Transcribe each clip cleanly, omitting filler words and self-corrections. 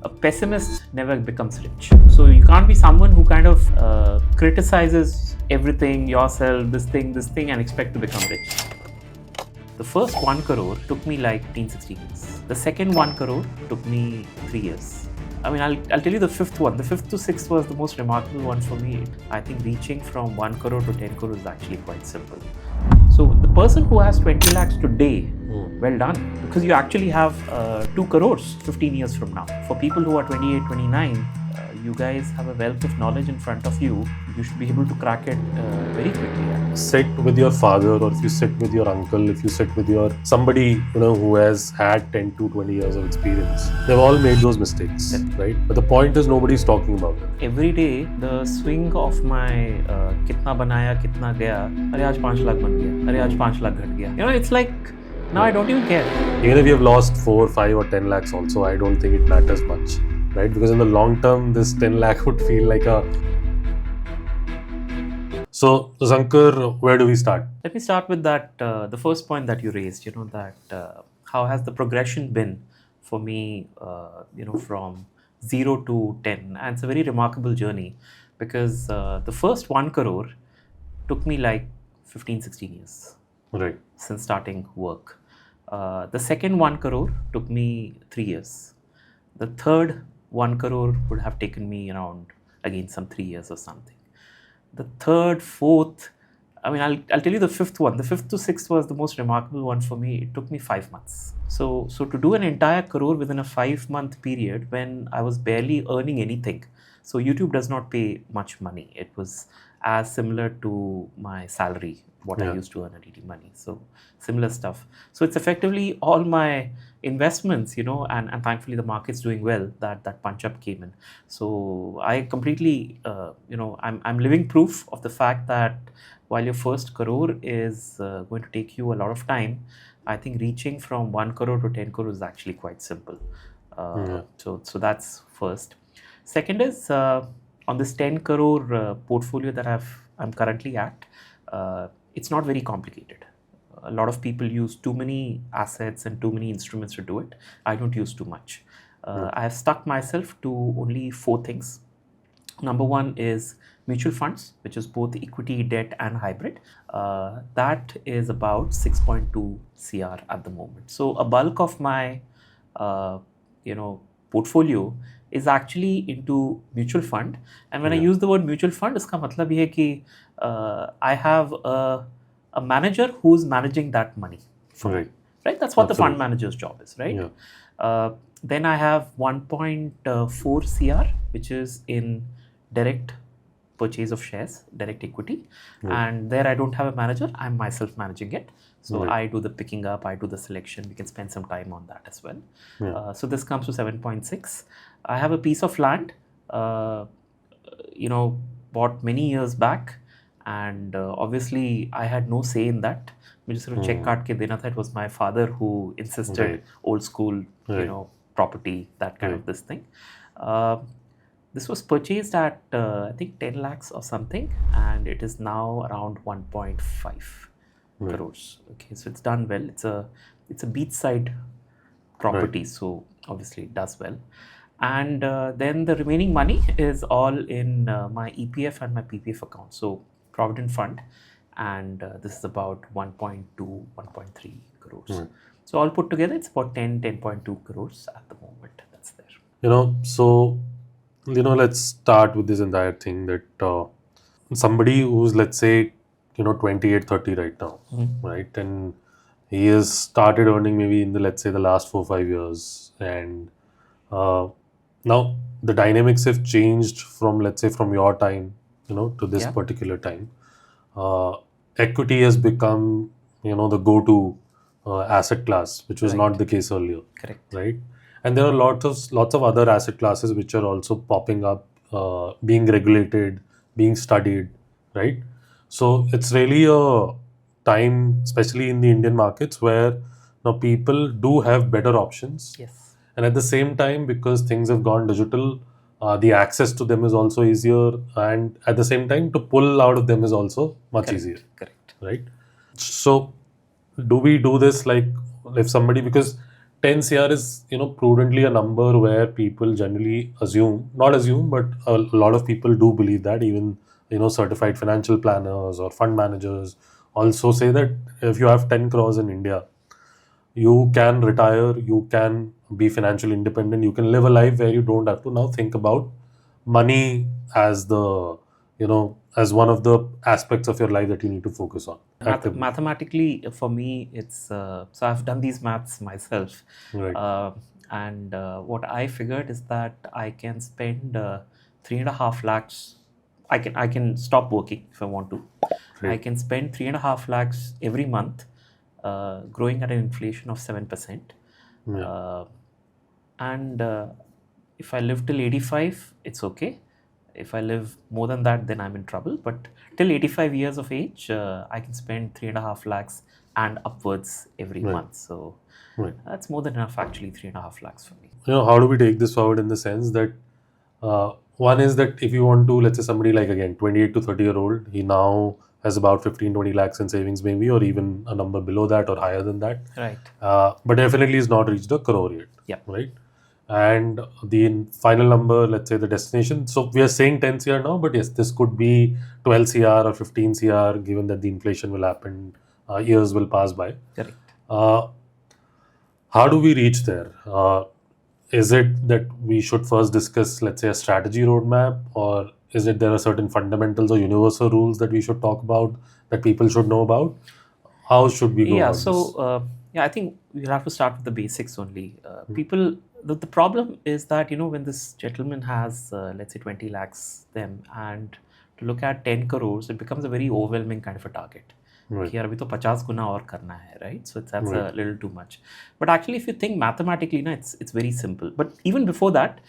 a pessimist never becomes rich. So you can't be someone who kind of criticizes everything, yourself, this thing, and expect to become rich. The first 1 crore took me like 15, 16 years. The second 1 crore took me 3 years. I mean, I'll tell you the fifth one. The fifth to sixth was the most remarkable one for me. I think reaching from 1 crore to 10 crore is actually quite simple. So the person who has 20 lakhs today, well done, because you actually have 2 crores 15 years from now. For people who are 28, 29, you guys have a wealth of knowledge in front of you. You should be able to crack it very quickly. Sit with your father, or if you sit with your uncle, if you sit with your somebody who has had 10 to 20 years of experience, they've all made those mistakes, right? But the point is, nobody's talking about it. Every day, the swing of my kitna banaya, kitna gaya, अरे आज 5 लाख बन गया, अरे आज 5 लाख घट गया. It's like now I don't even care. Even if you have lost 4, 5 or 10 lakhs also, I don't think it matters much, right? Because in the long term, this 10 lakh would feel like a... So Shankar, where do we start? Let me start with that, the first point that you raised, that how has the progression been for me, from 0 to 10. And it's a very remarkable journey because the first 1 crore took me like 15, 16 years. Right. Since starting work. The second 1 crore took me 3 years. The third 1 crore would have taken me around, again, some 3 years or something. The third, fourth, I'll tell you the fifth one. The fifth to sixth was the most remarkable one for me. It took me 5 months. So to do an entire crore within a 5-month period when I was barely earning anything. So YouTube does not pay much money. It was as similar to my salary, what I used to earn at ED Money. So similar stuff. So it's effectively all my investments, and thankfully the market's doing well, that punch up came in. So I completely, I'm living proof of the fact that while your first crore is going to take you a lot of time, I think reaching from 1 crore to 10 crore is actually quite simple. So that's first. Second is on this 10 crore portfolio that I'm currently at, it's not very complicated. A lot of people use too many assets and too many instruments to do it. I don't use too much. I have stuck myself to only 4 things. Number one is mutual funds, which is both equity, debt, and hybrid. That is about 6.2 CR at the moment. So a bulk of my, portfolio is actually into mutual fund. And when I use the word mutual fund, iska matlab ye hai ki I have a manager who's managing that money for me. Right? That's what the fund manager's job is, right? Yeah. Then I have 1.4 CR, which is in direct purchase of shares, direct equity. And there I don't have a manager. I'm myself managing it. So I do the picking up, I do the selection. We can spend some time on that as well. So this comes to 7.6. I have a piece of land, bought many years back. And obviously, I had no say in that. मुझे सिर्फ check काट के देना था. It was my father who insisted, old school, property, that kind of this thing. This was purchased at I think 10 lakhs or something, and it is now around 1.5 crores. Okay, so it's done well. It's a beachside property, so obviously it does well. And then the remaining money is all in my EPF and my PPF account. So Provident Fund, and this is about 1.2, 1.3 crores. So all put together, it's about 10.2 crores at the moment. That's there. So, let's start with this entire thing that somebody who's, let's say, 28, 30 right now, right? And he has started earning maybe in let's say the last 4, 5 years. And now the dynamics have changed from, let's say, from your time, to this particular time. Equity has become, the go-to asset class, which was not the case earlier. Correct. Right? And there are lots of other asset classes which are also popping up, being regulated, being studied, right? So it's really a time, especially in the Indian markets, where now people do have better options. Yes. And at the same time, because things have gone digital, the access to them is also easier, and at the same time, to pull out of them is also much easier. Correct. Right? So do we do this like if somebody, because 10 CR is, prudently a number where people generally not assume, but a lot of people do believe that. Even, certified financial planners or fund managers also say that if you have 10 crores in India, you can retire, you can be financially independent, you can live a life where you don't have to now think about money as as one of the aspects of your life that you need to focus on actively. Mathematically, for me, it's so I've done these maths myself, Right. and what I figured is that I can spend 3.5 lakhs. I can stop working if I want to. I Right. can spend 3.5 lakhs every month, growing at an inflation of 7%. Yeah. Uh, and if I live till 85, it's okay. If I live more than that, then I'm in trouble. But till 85 years of age, I can spend 3.5 lakhs and upwards every Right. month. So Right. that's more than enough, actually, 3.5 lakhs for me. How do we take this forward in the sense that one is that if you want to, let's say somebody like again 28 to 30-year-old, he now has about 15-20 lakhs in savings maybe, or even a number below that or higher than that. Right. But definitely is not reached a crore yet. Yeah. Right. And the final number, let's say the destination. So we are saying 10 CR now, but yes, this could be 12 CR or 15 CR, given that the inflation will happen, years will pass by. Correct. Uh, how do we reach there? Is it that we should first discuss, let's say, a strategy roadmap, or is it there are certain fundamentals or universal rules that we should talk about that people should know about? How should we go Yeah. about So this? yeah, I think we'll have to start with the basics only. People, the problem is that when this gentleman has let's say 20 lakhs them, and to look at 10 crores, it becomes a very overwhelming kind of a target. Right. कि यार अभी तो 50 गुना और करना है, right? So that's a Right. little too much. But actually, if you think mathematically, it's very simple. But even before that,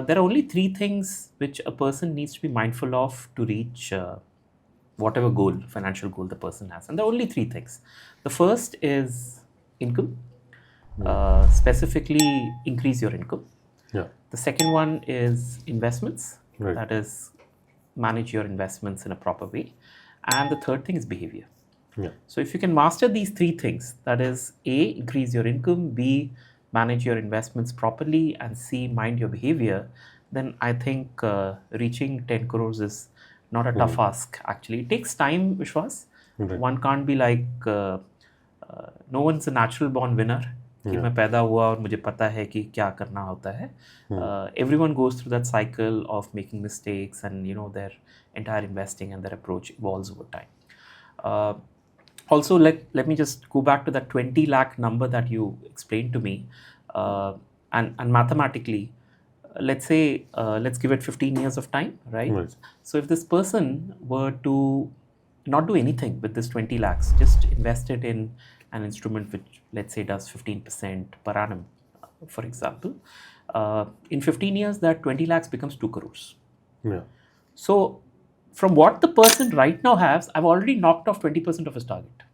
there are only three things which a person needs to be mindful of to reach whatever goal, financial goal the person has. And there are only three things. The first is income, specifically increase your income. Yeah. The second one is investments, Right. that is manage your investments in a proper way. And the third thing is behavior. Yeah. So if you can master these three things, that is A, increase your income, B, manage your investments properly, and C, mind your behavior, then I think reaching 10 crores is not a tough ask. Actually, it takes time, Vishwas. Right. One can't be like, no one's a natural born winner. कि मैं पैदा हुआ और मुझे पता है कि क्या करना होता है. Everyone goes through that cycle of making mistakes, and their entire investing and their approach evolves over time. Also, let me just go back to that 20 lakh number that you explained to me, and mathematically, let's say let's give it 15 years of time, right? Right. So if this person were to not do anything with this 20 lakhs, just invest it in an instrument which, let's say, does 15% per annum, for example, in 15 years, that 20 lakhs becomes 2 crores. Yeah. So from what the person right now has, I've already knocked off 20% of his target.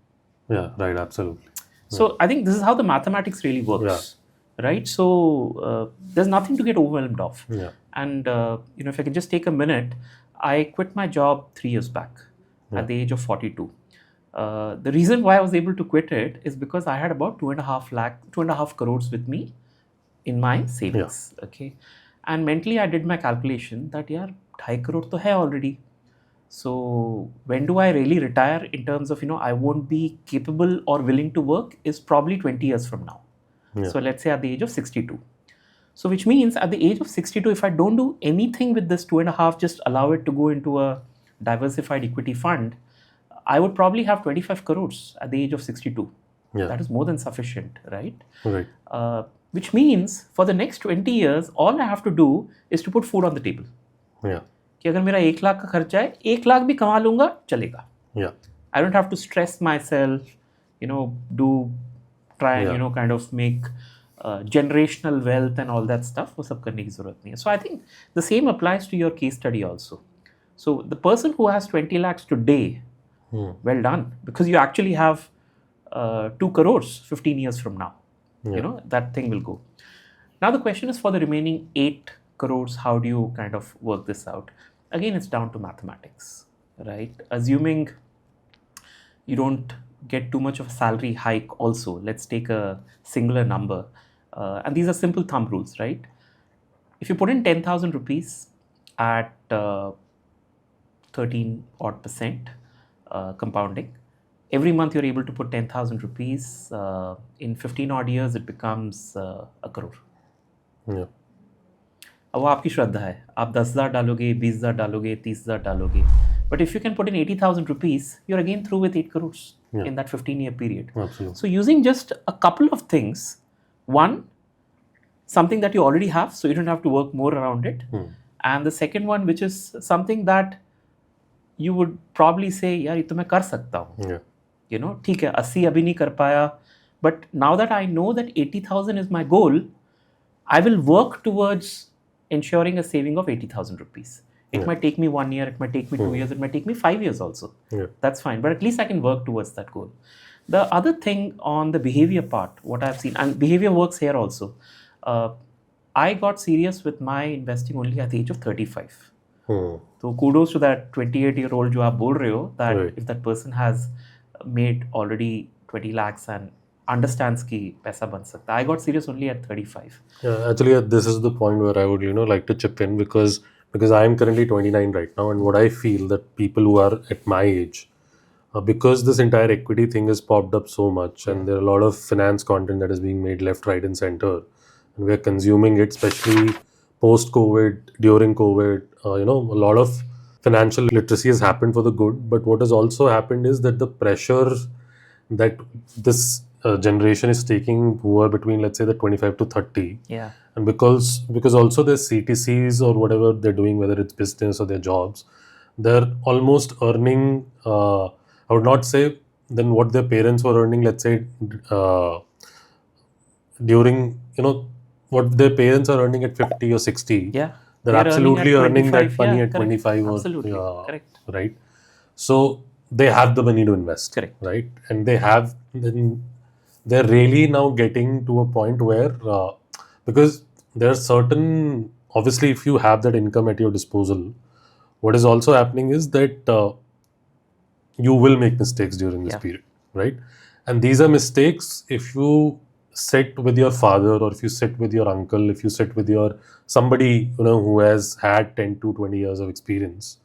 Yeah. Right. Absolutely. So I think this is how the mathematics really works, right? So there's nothing to get overwhelmed of. Yeah. And if I can just take a minute, I quit my job 3 years back at the age of 42. The reason why I was able to quit it is because I had about 2.5 crores with me in my savings. Okay, and mentally I did my calculation that यार 2.5 crore तो है already. So when do I really retire in terms of I won't be capable or willing to work is probably 20 years from now. So let's say at the age of 62. So which means at the age of 62, if I don't do anything with this 2.5, just allow it to go into a diversified equity fund, I would probably have 25 crores at the age of 62. Yeah. That is more than sufficient, right? Right. Which means for the next 20 years, all I have to do is to put food on the table. Yeah. कि अगर मेरा 1 लाख का खर्चा है, 1 लाख भी कमा लूंगा, चलेगा. Yeah. I don't have to stress myself, try and kind of make generational wealth and all that stuff. वो सब करने की जरूरत नहीं है. So I think the same applies to your case study also. So the person who has 20 lakhs today, well done, because you actually have 2 crores 15 years from now. That thing will go. Now the question is, for the remaining 8 crores, how do you kind of work this out? Again, it's down to mathematics, right? Assuming you don't get too much of a salary hike also, let's take a singular number. And these are simple thumb rules, right? If you put in 10,000 rupees at 13 odd percent compounding, every month you're able to put 10,000 rupees. In 15 odd years, it becomes a crore. Yeah. अब वो आपकी श्रद्धा है, आप 10,000 डालोगे, 20,000 डालोगे, 30,000 डालोगे. But if you can put in 80,000 rupees, you're again through with 8 crores in that 15-year period. Absolutely. So using just a couple of things, one, something that you already have, so you don't have to work more around it. And the second one, which is something that you would probably say, यार ये तो मैं कर सकता हूँ. Yeah. You know, ठीक है, 80 अभी नहीं कर पाया, but now that I know that 80,000 is my goal, I will work towards ensuring a saving of 80,000 rupees. It might take me 1 year, it might take me 2 years, it might take me 5 years also. Yeah. That's fine, but at least I can work towards that goal. The other thing on the behavior part, what I've seen, and behavior works here also, I got serious with my investing only at the age of 35. So kudos to that 28-year-old जो आप बोल रहे हो, that Right. if that person has made already 20 lakhs and understands कि पैसा बन सकता है. I got serious only at 35. Yeah, actually, this is the point where I would, like to chip in because I am currently 29 right now, and what I feel that people who are at my age, because this entire equity thing has popped up so much, and there are a lot of finance content that is being made left, right, and center, and we are consuming it, especially post-COVID, during COVID. A lot of financial literacy has happened for the good, but what has also happened is that the pressure that this generation is taking, who are between, let's say, the 25 to 30, Yeah. and because also their CTCs or whatever they're doing, whether it's business or their jobs, they're almost earning, I would not say than what their parents were earning, let's say, during, what their parents are earning at 50 or 60. Yeah. They're absolutely earning that money at 25 or Absolutely. Correct. Right. So they have the money to invest. Correct. Right. And they're really now getting to a point where because there are certain, obviously, if you have that income at your disposal, what is also happening is that you will make mistakes during this period, right? And these are mistakes if you sit with your father, or if you sit with your uncle, if you sit with your somebody who has had 10 to 20 years of experience.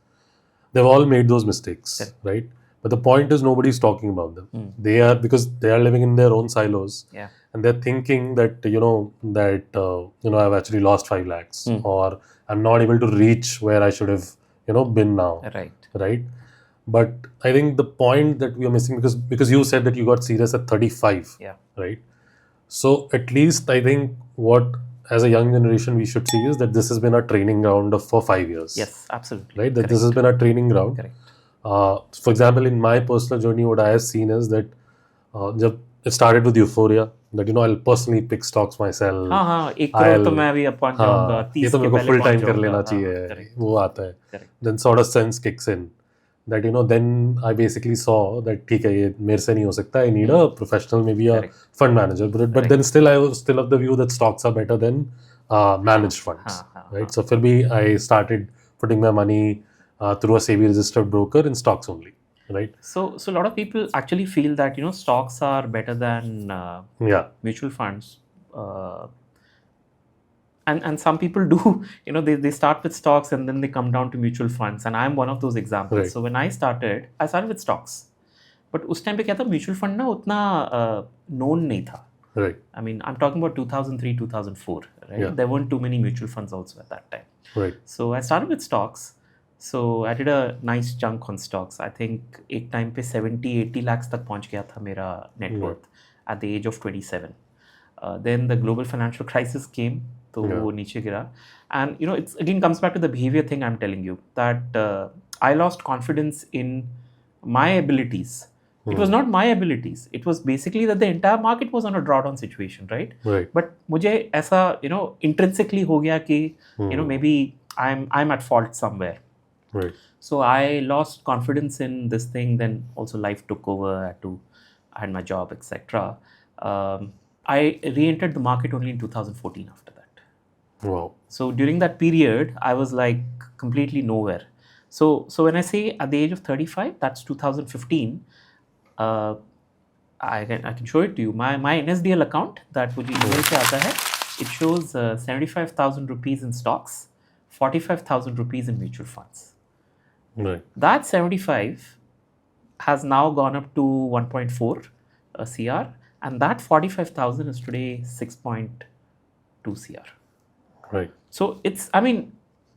They've all made those mistakes, right? But the point is nobody's talking about them. Because they are living in their own silos, and they're thinking that I've actually lost 5 lakhs, or I'm not able to reach where I should have been now, right? But I think the point that we are missing, because you said that you got serious at 35, right? So at least I think what, as a young generation, we should see is that this has been a training ground for 5 years. Yes, absolutely. Right? That this has been a training ground. Correct. For example, in my personal journey, what I have seen is that it started with euphoria, that I'll personally pick stocks myself. हाँ, 1 करोड़ तो मैं अभी पहुंच जाऊंगा, 30 ये तो मेरे को full time कर लेना चाहिए, Correct. वो आता है. Correct. Then sort of sense kicks in. That then I basically saw that ठीक है, ये मेरे से नहीं हो सकता. I need a professional, maybe a fund manager. But then still I was still of the view that stocks are better than managed funds, right? So for me, I started putting my money through a SEBI registered broker in stocks only, right? So a lot of people actually feel that stocks are better than mutual funds. And some people do, they start with stocks and then they come down to mutual funds. And I'm one of those examples. Right. So when I started with stocks. But उस time पे क्या था, mutual fund ना उतना known नहीं था. Right. I mean, I'm talking about 2003, 2004, right? Yeah. There weren't too many mutual funds also at that time. Right. So I started with stocks. So I did a nice chunk on stocks. I think एक time पे 70-80 lakhs तक पहुंच गया था मेरा net worth at the age of 27. Then the global financial crisis came. तो वो नीचे गिरा. And it's again comes back to the behavior thing I'm telling you, that I lost confidence in my abilities. It was not my abilities. It was basically that the entire market was on a drawdown situation, right? Right. But मुझे ऐसा intrinsically हो गया कि maybe I'm at fault somewhere. Right. So I lost confidence in this thing. Then also life took over. I had my job, etc. I re-entered the market only in 2014 after that. Wow. So during that period, I was like completely nowhere. So when I say at the age of 35, that's 2015. I can show it to you. My NSDL account that मुझे email से आता है, it shows 75,000 rupees in stocks, 45,000 rupees in mutual funds. Right. That 75 has now gone up to 1.4 CR, and that 45,000 is today 6.2 CR. Right. So it's, I mean,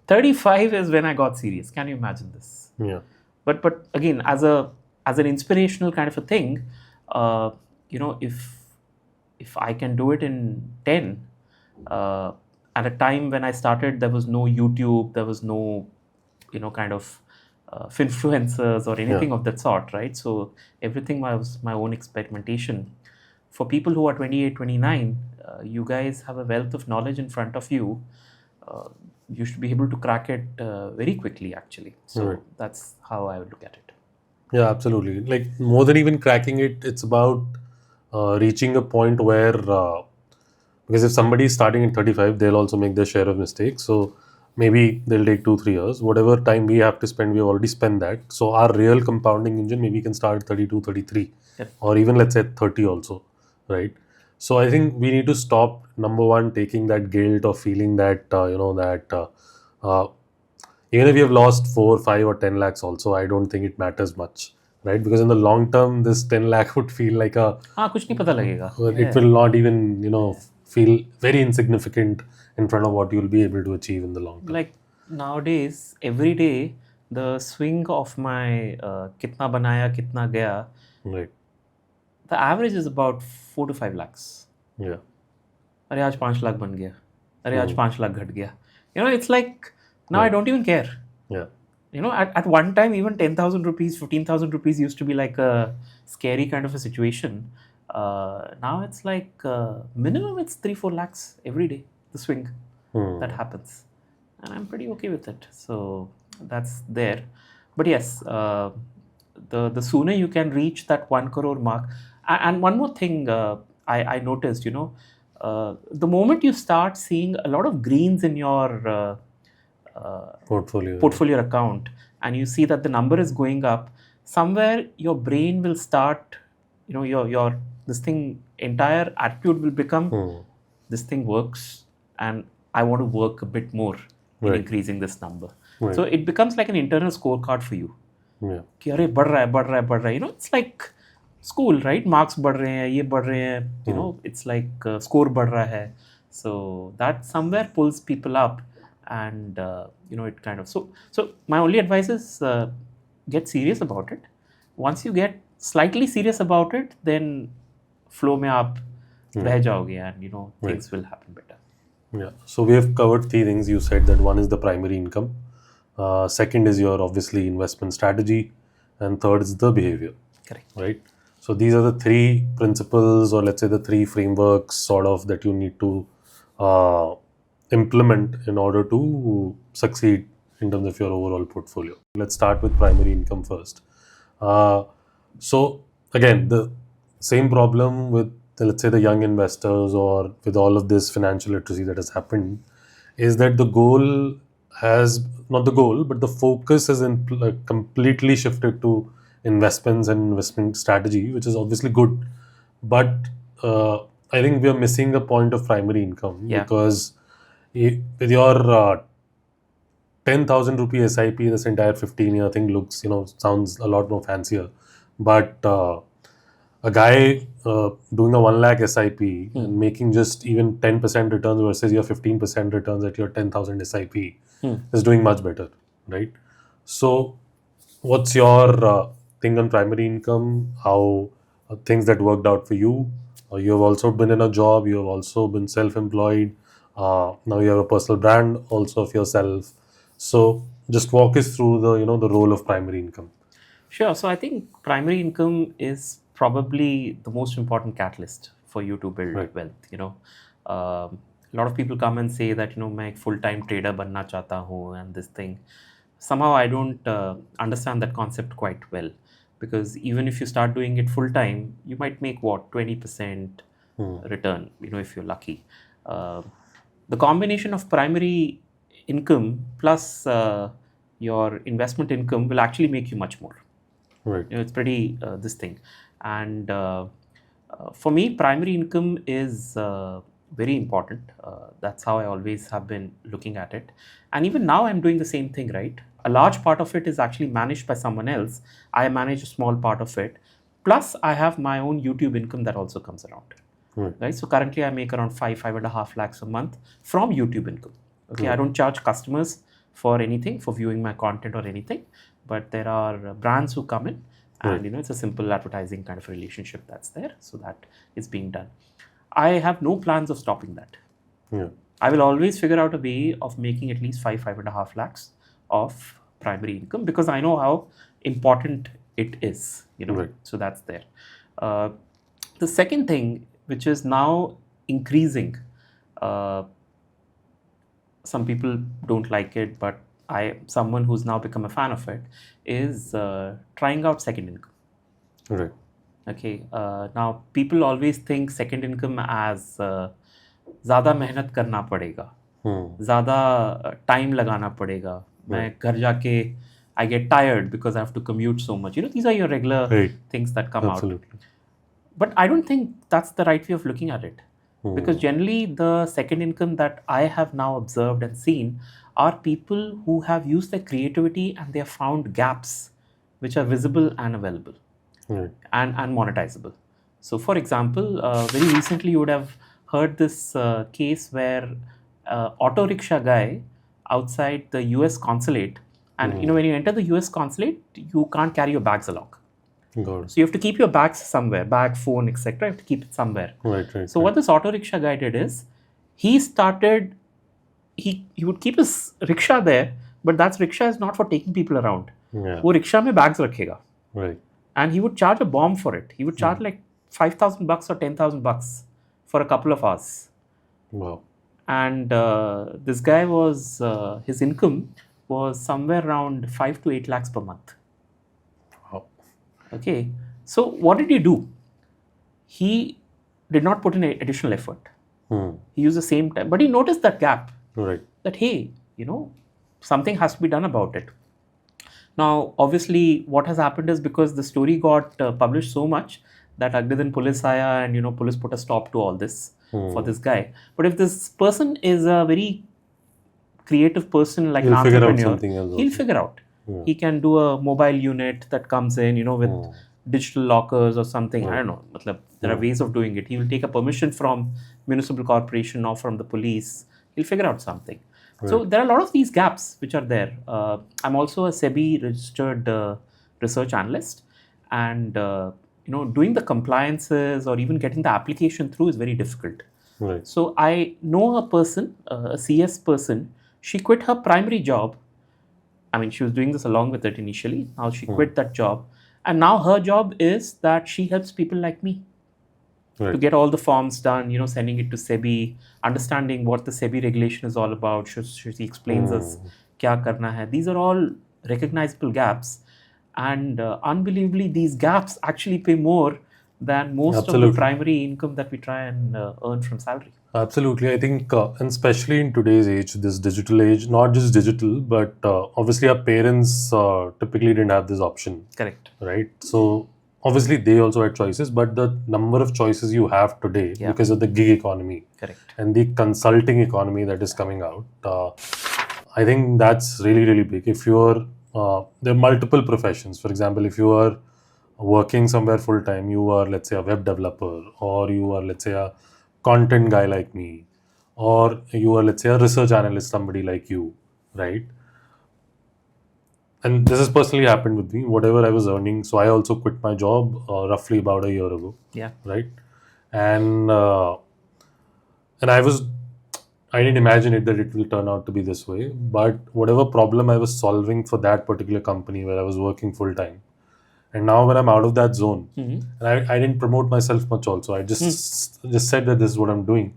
35 is when I got serious. Can you imagine this? Yeah. But again, as an inspirational kind of a thing, you know, if I can do it in 10, at a time when I started, there was no YouTube, there was no, you know, kind of influencers or anything of that sort, right? So everything was my own experimentation. For people who are 28, 29, you guys have a wealth of knowledge in front of you. You should be able to crack it very quickly, actually. So Right. that's how I would look at it. Yeah, absolutely. Like more than even cracking it, it's about reaching a point where, because if somebody is starting at 35, they'll also make their share of mistakes. So maybe they'll take 2-3 years. Whatever time we have to spend, we've already spent that. So our real compounding engine maybe can start at 32, 33, Yep. or even let's say 30 also, right? So I think we need to stop, number one, taking that guilt or feeling that, uh, even if you have lost 4, 5, or 10 lakhs also, I don't think it matters much, right? Because in the long term, this 10 lakh would feel like हाँ कुछ नहीं पता लगेगा. it will not even, feel very insignificant in front of what you'll be able to achieve in the long term. Like nowadays, every day, the swing of my kitna banaya, kitna gaya, Right. the average is about 4 to 5 lakhs. Yeah. अरे आज 5 लाख बन गया. अरे आज 5 लाख घट गया. You know, it's like now I don't even care. Yeah. You know, at one time, even 10,000 rupees, 15,000 rupees used to be like a scary kind of a situation. Now it's like minimum it's 3-4 lakhs every day, the swing that happens. And I'm pretty okay with it. So that's there. But yes, the sooner you can reach that 1 crore mark. And one more thing I noticed, you know, the moment you start seeing a lot of greens in your portfolio account and you see that the number is going up, somewhere your brain will start, you know, your this thing, entire attitude will become, this thing works and I want to work a bit more in increasing this number. Right. So it becomes like an internal scorecard for you. Yeah. कि अरे बढ़ रहा है, you know, it's like school, right? Marks बढ़ रहे हैं, ये बढ़ रहे हैं, you know, it's like score बढ़ रहा है. So that somewhere pulls people up, and you know, it kind of, so my only advice is get serious about it. Once you get slightly serious about it, then flow में आप रह जाओगे, and you know, things will happen better. Yeah. So we have covered 3 things. You said that one is the primary income, second is your obviously investment strategy, and third is the behavior. Correct. Right. So these are the 3 principles, or let's say the 3 frameworks sort of that you need to implement in order to succeed in terms of your overall portfolio. Let's start with primary income first. So again, the same problem with, let's say, the young investors, or with all of this financial literacy that has happened, is that the goal has, not the goal, but the focus is completely shifted to investments and investment strategy, which is obviously good. But I think we are missing the point of primary income, because with your 10,000 rupee SIP, this entire 15-year thing looks, sounds a lot more fancier. But a guy doing a 1 lakh SIP and making just even 10% returns versus your 15% returns at your 10,000 SIP is doing much better, right? So what's your thing on primary income? How things that worked out for you? You have also been in a job, you have also been self-employed, now you have a personal brand also of yourself. So just walk us through the role of primary income. Sure. So I think primary income is probably the most important catalyst for you to build wealth. A lot of people come and say that, मैं full-time trader बनना चाहता हूँ, and this thing. Somehow I don't understand that concept quite well, because even if you start doing it full-time, you might make 20% return, if you're lucky. The combination of primary income plus your investment income will actually make you much more. Right. It's pretty this thing. And For me, primary income is very important. That's how I always have been looking at it. And even now, I'm doing the same thing, right? A large part of it is actually managed by someone else. I manage a small part of it. Plus, I have my own YouTube income that also comes around. Right. So currently, I make around 5.5 lakhs a month from YouTube income. Okay, I don't charge customers for anything, for viewing my content or anything, but there are brands who come in, and it's a simple advertising kind of relationship that's there, so that is being done. I have no plans of stopping that. I will always figure out a way of making at least 5.5 lakhs of primary income, because I know how important it is, so that's there. The second thing, which is now increasing, some people don't like it, but someone who's now become a fan of it, is trying out second income. Right. Okay. Now people always think second income as ज़्यादा मेहनत करना पड़ेगा, ज़्यादा time लगाना पड़ेगा, मैं घर जाके I get tired because I have to commute so much. These are your regular things that come out. But I don't think that's the right way of looking at it. Because generally the second income that I have now observed and seen are people who have used their creativity and they have found gaps which are visible and available and monetizable. So for example, very recently you would have heard this case where auto rickshaw guy outside the US consulate, and when you enter the US consulate, you can't carry your bags along. So you have to keep your bags somewhere, bag, phone, etc. You have to keep it somewhere. So what this auto rickshaw guy did is, he would keep his rickshaw there, but that rickshaw is not for taking people around. वो rickshaw में bags रखेगा. And he would charge a bomb for it. He would charge like $5,000 or $10,000 for a couple of hours. Wow. And this guy was, his income was somewhere around 5 to 8 lakhs per month. Okay, so what did he do? He did not put in additional effort. He used the same time, but he noticed that gap. That hey, something has to be done about it. Now, obviously, what has happened is, because the story got published so much, that Agde din police aaya and police put a stop to all this for this guy. But if this person is a very creative person, like an entrepreneur, he'll figure out. He can do a mobile unit that comes in, with digital lockers or something. I don't know. There are ways of doing it. He will take a permission from municipal corporation or from the police. He'll figure out something. So there are a lot of these gaps which are there. I'm also a SEBI registered research analyst, and doing the compliances or even getting the application through is very difficult. So I know a person, a CS person. She quit her primary job. I mean, she was doing this along with it initially. Now she quit that job. And now her job is that she helps people like me to get all the forms done, sending it to SEBI, understanding what the SEBI regulation is all about. She explains us kya karna hai. These are all recognizable gaps. And unbelievably, these gaps actually pay more than most of the primary income that we try and earn from salary. Absolutely. I think, and especially in today's age, this digital age, not just digital, but obviously our parents typically didn't have this option. Correct. Right? So obviously they also had choices, but the number of choices you have today because of the gig economy and the consulting economy that is coming out, I think that's really, really big. If you're, there are multiple professions. For example, if you are working somewhere full time, you are, let's say, a web developer, or you are, let's say, a content guy like me, or you are, let's say, a research analyst, somebody like you, right? And this has personally happened with me. Whatever I was earning, so I also quit my job roughly about a year ago. Right? And I didn't imagine it that it will turn out to be this way. But whatever problem I was solving for that particular company where I was working full time, and now when I'm out of that zone, and I didn't promote myself much also. I just said that this is what I'm doing.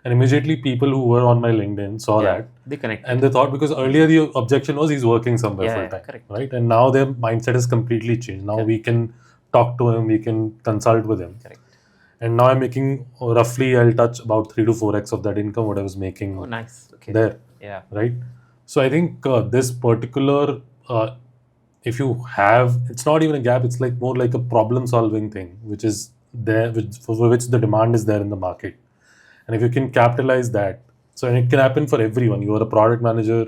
And immediately people who were on my LinkedIn saw that. They connected. And they thought, because earlier the objection was he's working somewhere full time. Right? And now their mindset has completely changed. Now we can talk to him, we can consult with him. And now I'm making roughly, I'll touch about 3 to 4x of that income what I was making there. Right? So I think this particular if you have, it's not even a gap, it's like more like a problem solving thing, which is there, for which the demand is there in the market. And if you can capitalize that, so and it can happen for everyone. You are a product manager,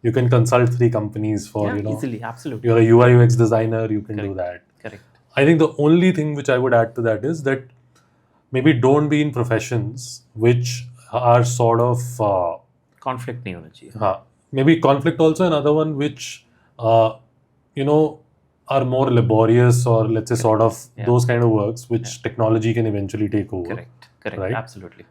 you can consult 3 companies for, Yeah, easily, absolutely. you're a UI UX designer, you can do that. Correct. I think the only thing which I would add to that is that maybe don't be in professions which are sort of Conflict neurology. maybe conflict also another one which you know are more laborious, or let's say sort of those kind of works which technology can eventually take over. Correct. Right? Absolutely.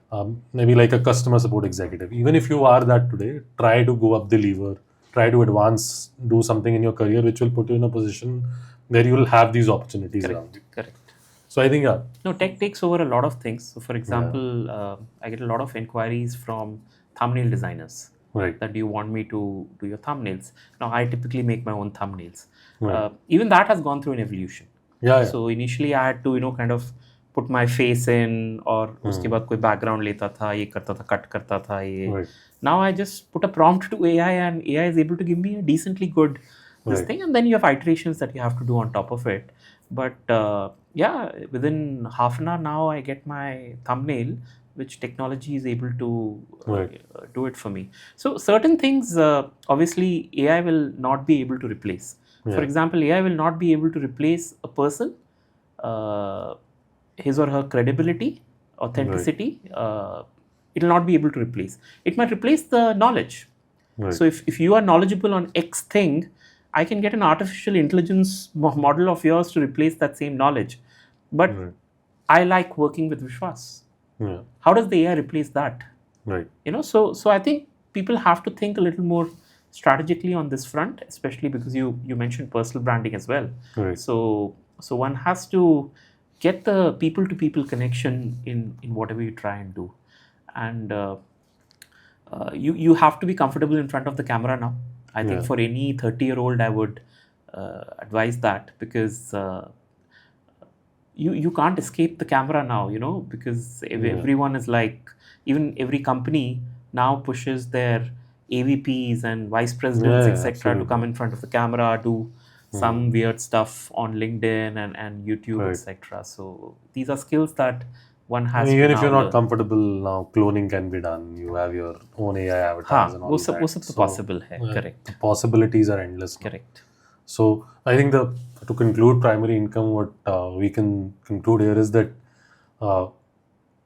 Maybe like a customer support executive. Even if you are that today, try to go up the lever, try to advance, do something in your career which will put you in a position where you will have these opportunities around you. Correct. So I think No, tech takes over a lot of things. So for example, I get a lot of inquiries from thumbnail designers. Right. That do you want me to do your thumbnails? Now I typically make my own thumbnails. Right. Even that has gone through an evolution. Yeah. So initially I had to kind of put my face in, और उसके बाद कोई background लेता था, ये करता था, cut करता था ये. Right. Now I just put a prompt to AI and AI is able to give me a decently good this thing, and then you have iterations that you have to do on top of it. But yeah, within half an hour now I get my thumbnail, which technology is able to do it for me. So certain things, obviously AI will not be able to replace. For example, AI will not be able to replace a person, his or her credibility, authenticity. It will not be able to replace. It might replace the knowledge. So if you are knowledgeable on X thing, I can get an artificial intelligence model of yours to replace that same knowledge. But I like working with Vishwas. How does the AI replace that? Right. So I think people have to think a little more strategically on this front, especially because you mentioned personal branding as well. Right. So one has to get the people to people connection in whatever you try and do. And you have to be comfortable in front of the camera now. I think for any 30-year-old, I would advise that, because you can't escape the camera now, because everyone is like, even every company now pushes their AVPs and vice presidents, etc., to come in front of the camera, do some weird stuff on LinkedIn and YouTube, etc. So these are skills that one has even to if you're now not comfortable now, cloning can be done. You have your own AI avatars and all वो that. सब तो possible है. Correct. The possibilities are endless now. Correct. So I think to conclude primary income, what we can conclude here is that,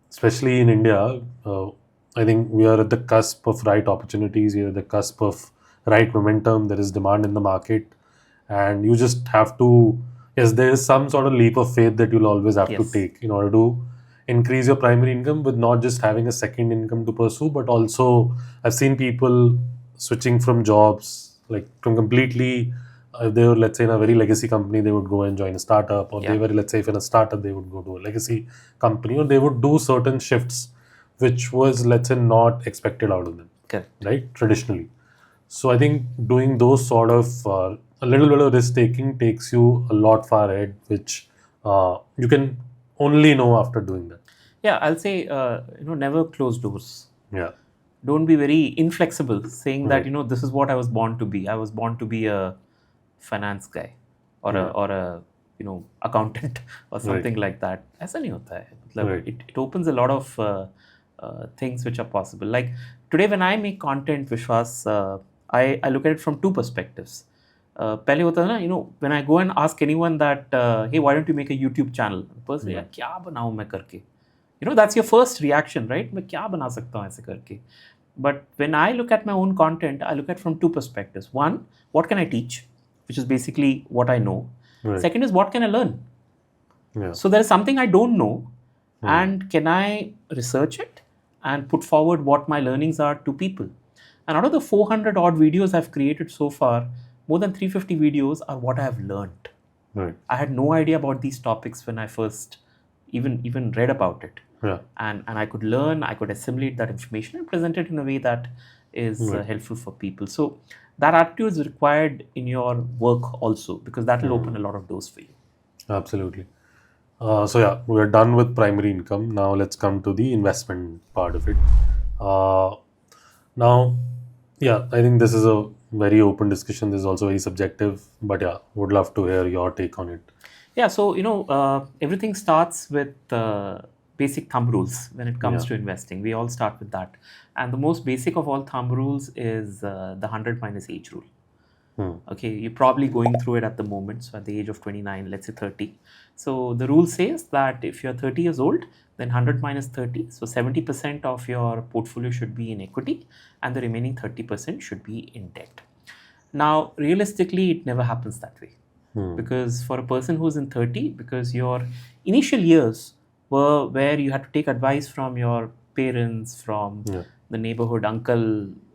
especially in India, I think we are at the cusp of right opportunities. We are at the cusp of right momentum. There is demand in the market, and you just have to. Yes, there is some sort of leap of faith that you'll always have to take in order to increase your primary income, with not just having a second income to pursue, but also I've seen people switching from jobs, like from completely, if they were, let's say, in a very legacy company, they would go and join a startup, or they were, let's say, if in a startup, they would go to a legacy company, or they would do certain shifts, which was, let's say, not expected out of them. Correct. Right? Traditionally. So I think doing those sort of a little bit of risk taking takes you a lot far ahead, which you can only know after doing that. Yeah, I'll say, never close doors. Yeah. Don't be very inflexible, saying that, this is what I was born to be. I was born to be a finance guy, or a accountant, or something like that. ऐसा नहीं होता है. It opens a lot of things which are possible. Like today, when I make content, Vishwas, I look at it from two perspectives. पहले होता है ना, when I go and ask anyone that, hey, why don't you make a YouTube channel? The person, यार क्या बनाऊँ मैं करके? That's your first reaction, right? मैं क्या बना सकता हूँ ऐसे करके? But when I look at my own content, I look at it from two perspectives. One, what can I teach? Which is basically what I know. Right. Second is, what can I learn? Yeah. So there is something I don't know, and can I research it and put forward what my learnings are to people? And out of the 400 odd videos I've created so far, more than 350 videos are what I have learned. Right. I had no idea about these topics when I first even read about it. Yeah. And I could learn, I could assimilate that information and present it in a way that is helpful for people. So that attitude is required in your work also, because that will open a lot of doors for you. Absolutely. So yeah, we are done with primary income. Now let's come to the investment part of it. Now, yeah, I think this is a very open discussion. This is also very subjective, but yeah, would love to hear your take on it. Yeah, so everything starts with basic thumb rules when it comes Yeah. to investing. We all start with that, and the most basic of all thumb rules is the 100 minus age rule. Okay, you're probably going through it at the moment. So at the age of 29, let's say 30. So the rule says that if you're 30 years old, then 100 minus 30, so 70% of your portfolio should be in equity, and the remaining 30% should be in debt. Now, realistically, it never happens that way. Because for a person who's in 30, because your initial years were where you had to take advice from your parents, from Yeah. the neighborhood uncle,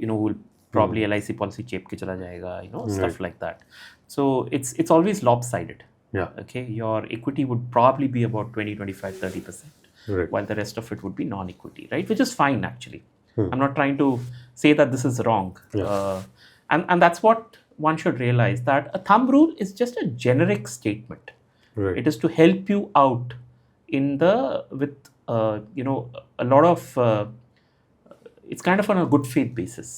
who will probably LIC policy cheap ke chala jayega, stuff like that. So it's always lopsided. Yeah. Okay, your equity would probably be about 20, 25, 30%, Right. while the rest of it would be non-equity, right? Which is fine actually. I'm not trying to say that this is wrong. And that's what one should realize, that a thumb rule is just a generic statement. Right. It is to help you out with a lot of it's kind of on a good faith basis.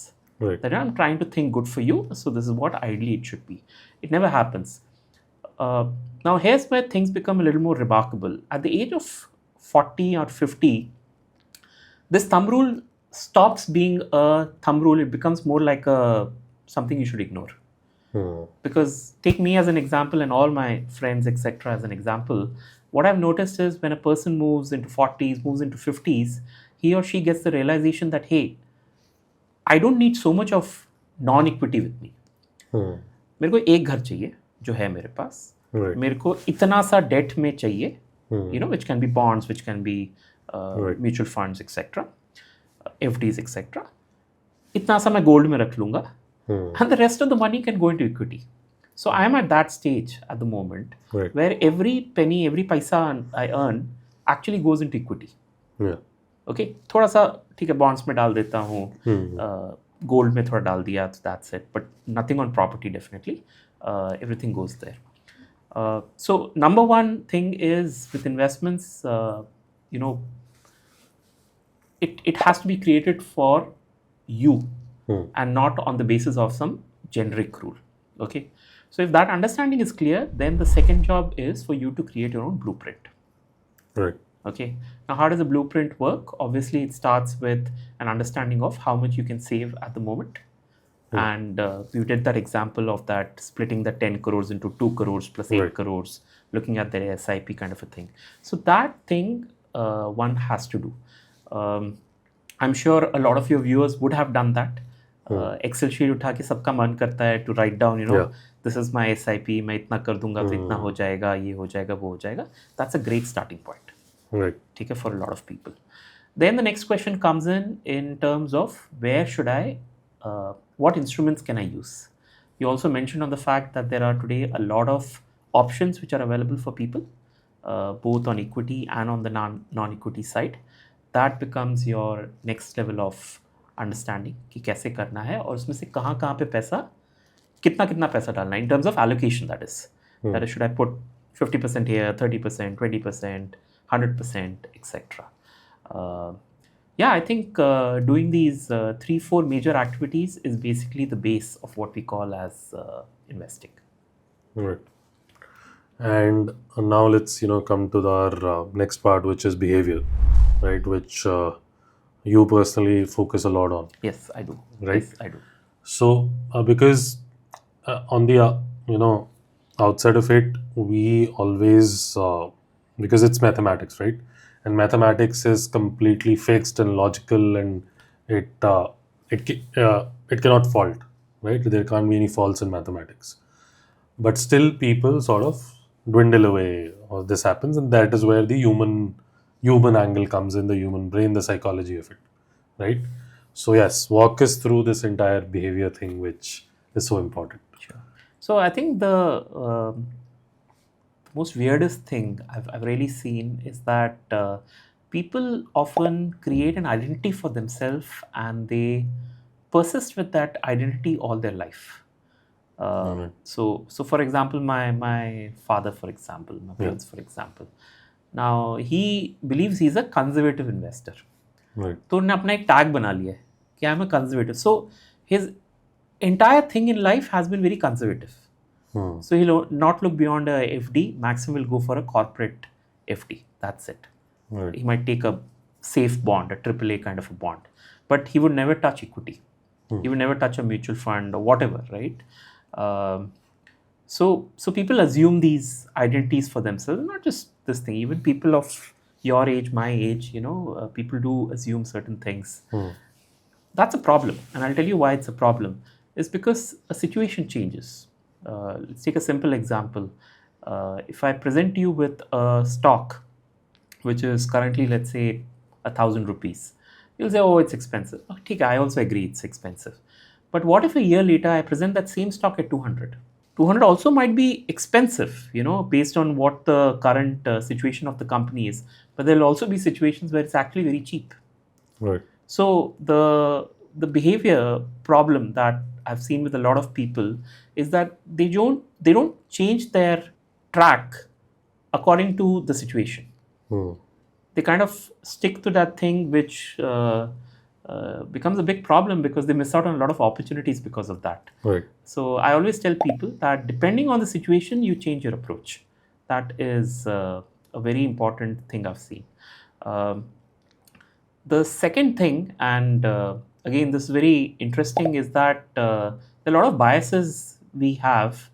Right. That I'm trying to think good for you, so this is what ideally it should be. It never happens. Now here's where things become a little more remarkable. At the age of 40 or 50, this thumb rule stops being a thumb rule. It becomes more like something you should ignore. Because take me as an example, and all my friends, etc., as an example. What I've noticed is when a person moves into 40s, moves into 50s, he or she gets the realization that, hey, I don't need so much of non-equity with me. मेरे को एक घर चाहिए जो है मेरे पास. Right. मेरे को इतना सा डेट में चाहिए, which can be bonds, which can be mutual funds, etc., FDs, etc. इतना सा मैं गोल्ड में रख लूंगा, and the rest of the money can go into equity. So I am at that stage at the moment, Right. where every penny, every paisa I earn actually goes into equity. Yeah. Okay, थोड़ा सा ठीक है bonds में डाल देता हूँ, gold में थोड़ा डाल दिया, so that's it. But nothing on property, definitely. Everything goes there. So number one thing is with investments, it has to be created for you and not on the basis of some generic rule. Okay, so if that understanding is clear, then the second job is for you to create your own blueprint. Right. Okay, now how does a blueprint work? Obviously, it starts with an understanding of how much you can save at the moment. And you did that example of that splitting the 10 crores into 2 crores plus 8 Right. crores, looking at the SIP kind of a thing. So that thing one has to do. I'm sure a lot of your viewers would have done that. Excel sheet उठा के सबका मन करता है to write down, Yeah. this is my SIP, मैं इतना कर दूंगा तो इतना हो जाएगा, ये हो जाएगा, वो हो जाएगा. That's a great starting point. Right. ठीक है, for a lot of people. Then the next question comes in terms of where should I, what instruments can I use? You also mentioned on the fact that there are today a lot of options which are available for people, both on equity and on the non-equity side. That becomes your next level of understanding कि कैसे करना है और उसमें से कहाँ पे पैसा, कितना पैसा डालना है in terms of allocation, that is. That is, should I put 50% here, 30%, 20%, 100%, etc. Yeah, I think doing these 3-4 major activities is basically the base of what we call as investing. Right. And now let's come to our next part, which is behavior, right? Which you personally focus a lot on. Yes, I do. Right. Yes, I do. So because on the outside of it, we always because it's mathematics, right? And mathematics is completely fixed and logical, and it cannot fault, right? There can't be any faults in mathematics. But still, people sort of dwindle away, or this happens, and that is where the human angle comes in, the human brain, the psychology of it, right? So yes, walk us through this entire behavior thing, which is so important. Sure. So I think the most weirdest thing I've really seen is that people often create an identity for themselves and they persist with that identity all their life. So for example, my father, for example, my parents, for example, now he believes he's a conservative investor. Right. तो उन्होंने अपना एक tag बना लिया है कि I am a conservative. So his entire thing in life has been very conservative. So he'll not look beyond a FD. Maximum will go for a corporate FD. That's it. Right. He might take a safe bond, a AAA kind of a bond, but he would never touch equity. He would never touch a mutual fund or whatever, right? So people assume these identities for themselves. Not just this thing. Even people of your age, my age, people do assume certain things. That's a problem, and I'll tell you why it's a problem. It's because a situation changes. Let's take a simple example. If I present you with a stock which is currently, let's say, 1,000 rupees, you'll say, oh, it's expensive. Okay, I also agree it's expensive. But what if a year later I present that same stock at 200? 200 also might be expensive, based on what the current situation of the company is. But there'll also be situations where it's actually very cheap. Right. So the behavior problem that I've seen with a lot of people is that they don't change their track according to the situation. They kind of stick to that thing, which becomes a big problem because they miss out on a lot of opportunities because of that. Right. So I always tell people that depending on the situation, you change your approach. That is a very important thing I've seen. The second thing, and again, this is very interesting, is that there are a lot of biases we have,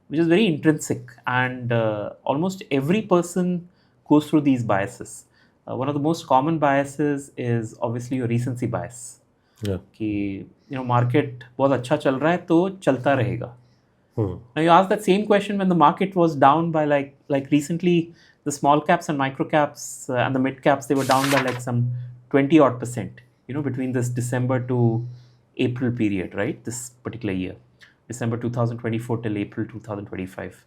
which is very intrinsic, and almost every person goes through these biases. One of the most common biases is obviously your recency bias. Yeah. कि market बहुत अच्छा चल रहा है तो चलता रहेगा. Now you ask that same question when the market was down by like recently, the small caps and micro caps and the mid caps, they were down by like some 20 odd %, between this December to April period, right? This particular year, December 2024 till April 2025.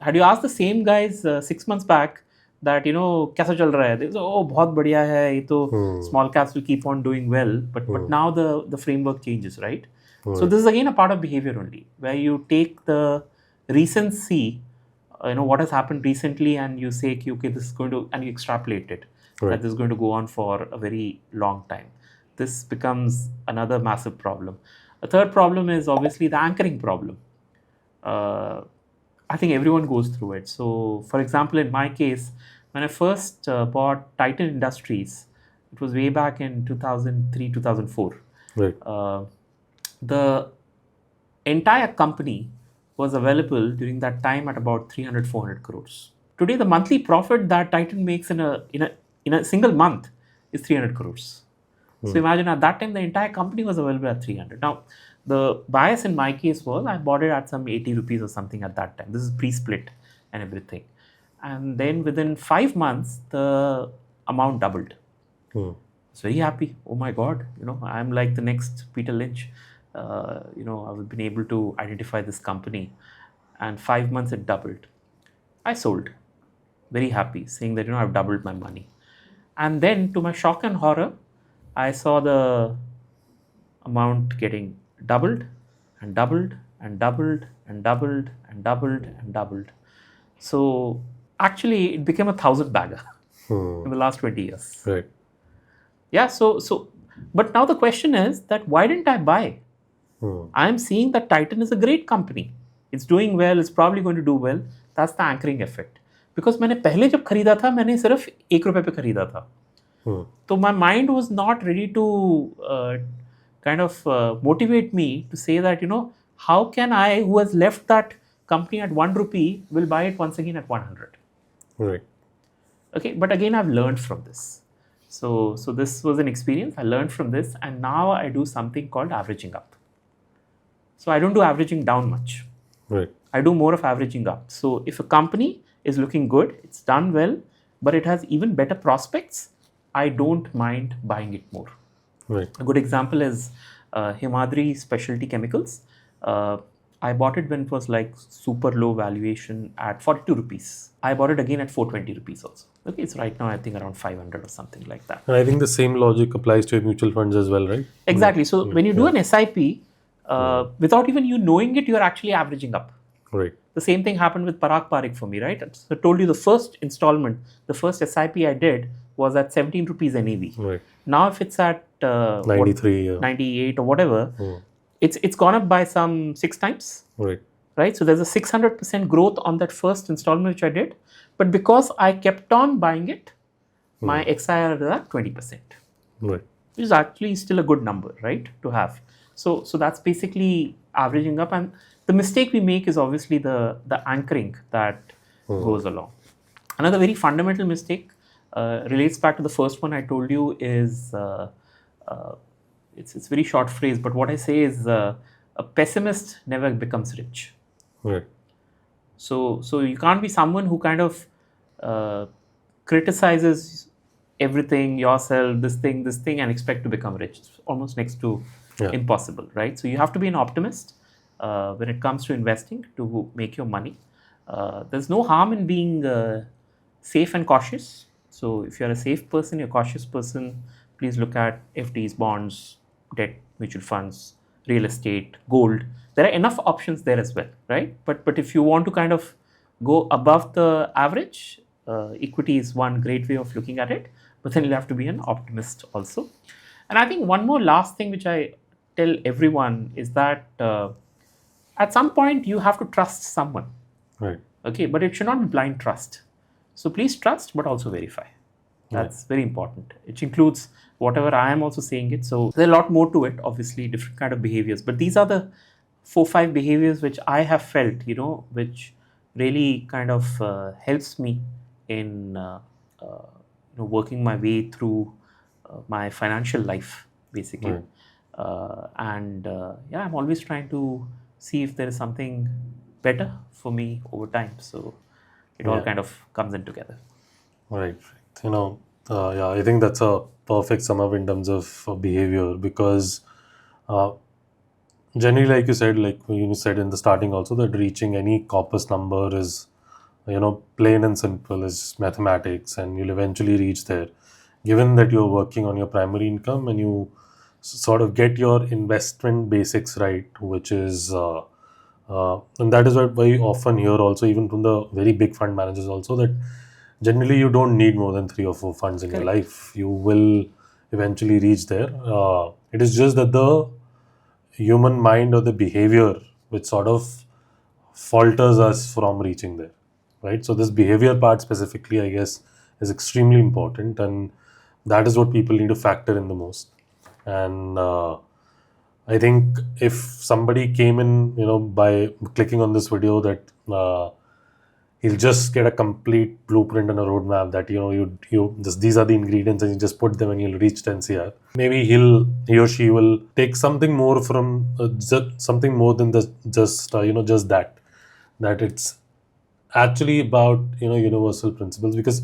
Had you asked the same guys 6 months back that, कैसा चल रहा है? They say, oh, बहुत बढ़िया है, ये तो small caps will keep on doing well, but now the framework changes, right? So this is again a part of behavior only, where you take the recency, what has happened recently, and you say, okay, this is going to, and you extrapolate it, that this is going to go on for a very long time. This becomes another massive problem. A third problem is obviously the anchoring problem. I think everyone goes through it. So, for example, in my case, when I first bought Titan Industries, it was way back in 2003, 2004. Right. The entire company was available during that time at about 300, 400 crores. Today, the monthly profit that Titan makes in a single month is 300 crores. So imagine at that time, the entire company was available at 300. Now, the bias in my case was I bought it at some 80 rupees or something at that time. This is pre-split and everything. And then within 5 months, the amount doubled. I was very happy. Oh my God, I'm like the next Peter Lynch. I've been able to identify this company. And 5 months it doubled. I sold. Very happy, saying that, I've doubled my money. And then to my shock and horror, I saw the amount getting doubled and doubled and doubled and doubled and doubled and doubled. So actually it became 1,000 bagger in the last 20 years. Right. Yeah, so but now the question is that why didn't I buy? I'm seeing that Titan is a great company. It's doing well, it's probably going to do well. That's the anchoring effect. Because मैंने पहले जब खरीदा था, मैंने सिर्फ ₹1 पे खरीदा था. So my mind was not ready to kind of motivate me to say that, how can I, who has left that company at ₹1, will buy it once again at 100? Right. Okay, but again, I've learned from this. So this was an experience. I learned from this, and now I do something called averaging up. So I don't do averaging down much. Right. I do more of averaging up. So if a company is looking good, it's done well, but it has even better prospects, I don't mind buying it more. Right. A good example is Himadri Specialty Chemicals. I bought it when it was like super low valuation at 42 rupees. I bought it again at 420 rupees also. Okay, it's right now I think around 500 or something like that. And I think the same logic applies to mutual funds as well, right? Exactly. So when you do an SIP, without even you knowing it, you're actually averaging up. Right. The same thing happened with Parag Parikh for me, right? So I told you the first installment, the first SIP I did was at 17 rupees NAV. Right. Now if it's at 93, 98 or whatever, it's gone up by some 6 times. Right. right? So there's a 600% growth on that first installment which I did, but because I kept on buying it, my XIR is at 20%, Right. which is actually still a good number, right, to have. So that's basically averaging up, and the mistake we make is obviously the anchoring that goes along. Another very fundamental mistake relates back to the first one I told you is uh, it's very short phrase, but what I say is a pessimist never becomes rich. Right. So you can't be someone who kind of uh, criticizes everything, yourself, this thing, and expect to become rich. It's almost next to Yeah. impossible, right? So you have to be an optimist when it comes to investing to make your money. There's no harm in being safe and cautious. So if you're a safe person, you're a cautious person, please look at FDs, bonds, debt, mutual funds, real estate, gold. There are enough options there as well, right? But if you want to kind of go above the average, equity is one great way of looking at it. But then you'll have to be an optimist also. And I think one more last thing which I tell everyone is that at some point you have to trust someone. Right. Okay, but it should not be blind trust. So please trust, but also verify. That's very important. It includes whatever I am also saying it. So there's a lot more to it, obviously, different kind of behaviors. But these are the 4-5 behaviors which I have felt, which really kind of helps me in working my way through my financial life, basically. Right. Yeah, I'm always trying to see if there is something better for me over time. So it all kind of comes in together. Right. Yeah, I think that's a perfect sum up in terms of behavior because uh, generally, like you said, like you said in the starting also, that reaching any corpus number is, plain and simple is mathematics, and you'll eventually reach there. Given that you're working on your primary income and you sort of get your investment basics right, which is, and that is what I often hear also, even from the very big fund managers also, that generally you don't need more than 3 or 4 funds in your Correct. life. You will eventually reach there. It is just that the human mind or the behavior which sort of falters us from reaching there, right? So this behavior part specifically, I guess, is extremely important, and that is what people need to factor in the most. And I think if somebody came in, by clicking on this video, that he'll just get a complete blueprint and a roadmap that these are the ingredients and you just put them and you'll reach 10 cr. Maybe he or she will take something more from something more than just that it's actually about universal principles. Because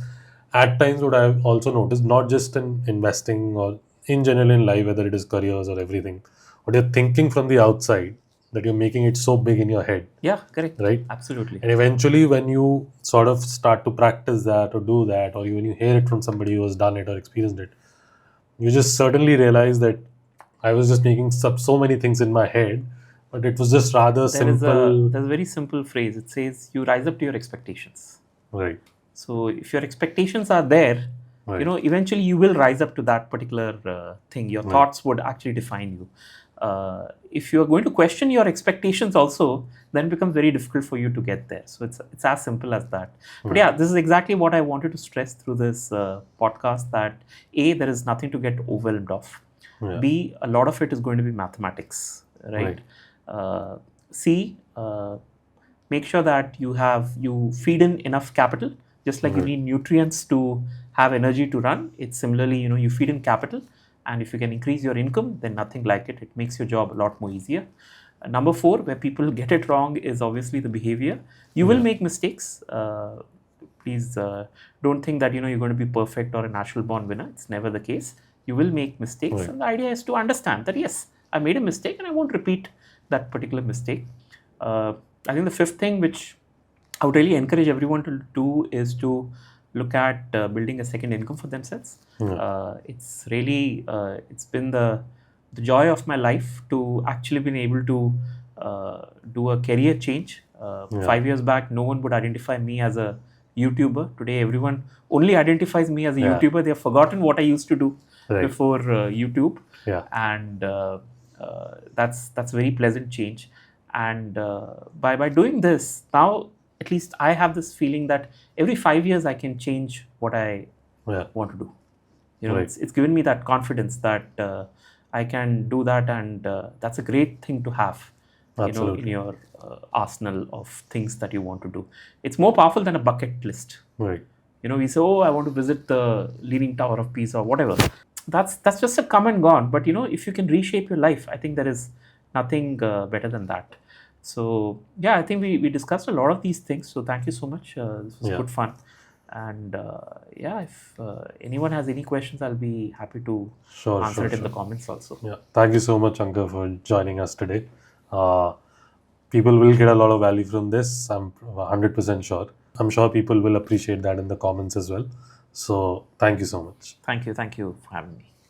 at times what I've also noticed, not just in investing or in general in life, whether it is careers or everything, what you're thinking from the outside, that you're making it so big in your head, Yeah, correct. right? Absolutely. And eventually, when you sort of start to practice that or do that, or when you hear it from somebody who has done it or experienced it, you just certainly realize that I was just making so many things in my head, but it was just rather simple. There's a very simple phrase. It says you rise up to your expectations. Right. So if your expectations are there, Right. Eventually you will rise up to that particular thing. Your thoughts would actually define you. If you are going to question your expectations also, then it becomes very difficult for you to get there. So it's as simple as that. But yeah, this is exactly what I wanted to stress through this podcast, that A, there is nothing to get overwhelmed of. Yeah. B, a lot of it is going to be mathematics, right? C, make sure that you feed in enough capital, just like you need nutrients to have energy to run. It's similarly, you feed in capital, and if you can increase your income, then nothing like it. It makes your job a lot more easier. Number 4, where people get it wrong, is obviously the behavior. You will make mistakes. Please don't think that you're going to be perfect or a natural born winner. It's never the case. You will make mistakes, and the idea is to understand that yes, I made a mistake and I won't repeat that particular mistake. I think the 5th thing which I would really encourage everyone to do is to look at building a second income for themselves. It's really it's been the joy of my life to actually been able to do a career change. 5 years back, no one would identify me as a YouTuber. Today, everyone only identifies me as a YouTuber. They have forgotten what I used to do before YouTube, and that's a very pleasant change. And by doing this, now at least I have this feeling that every 5 years I can change what I Yeah. want to do. You know, Right. it's given me that confidence that I can do that, and that's a great thing to have. You know, in Absolutely. your arsenal of things that you want to do. It's more powerful than a bucket list. Right. You know, we say, oh, I want to visit the Leaning Tower of Pisa or whatever. That's just a come and gone. But you know, if you can reshape your life, I think there is nothing better than that. So yeah, I think we discussed a lot of these things. So thank you so much. This was Yeah. good fun. And yeah, if anyone has any questions, I'll be happy to Sure, answer sure, it in the sure. comments also. Yeah. Thank you so much, Shankar, for joining us today. People will get a lot of value from this. I'm 100% sure. I'm sure people will appreciate that in the comments as well. So thank you so much. Thank you for having me.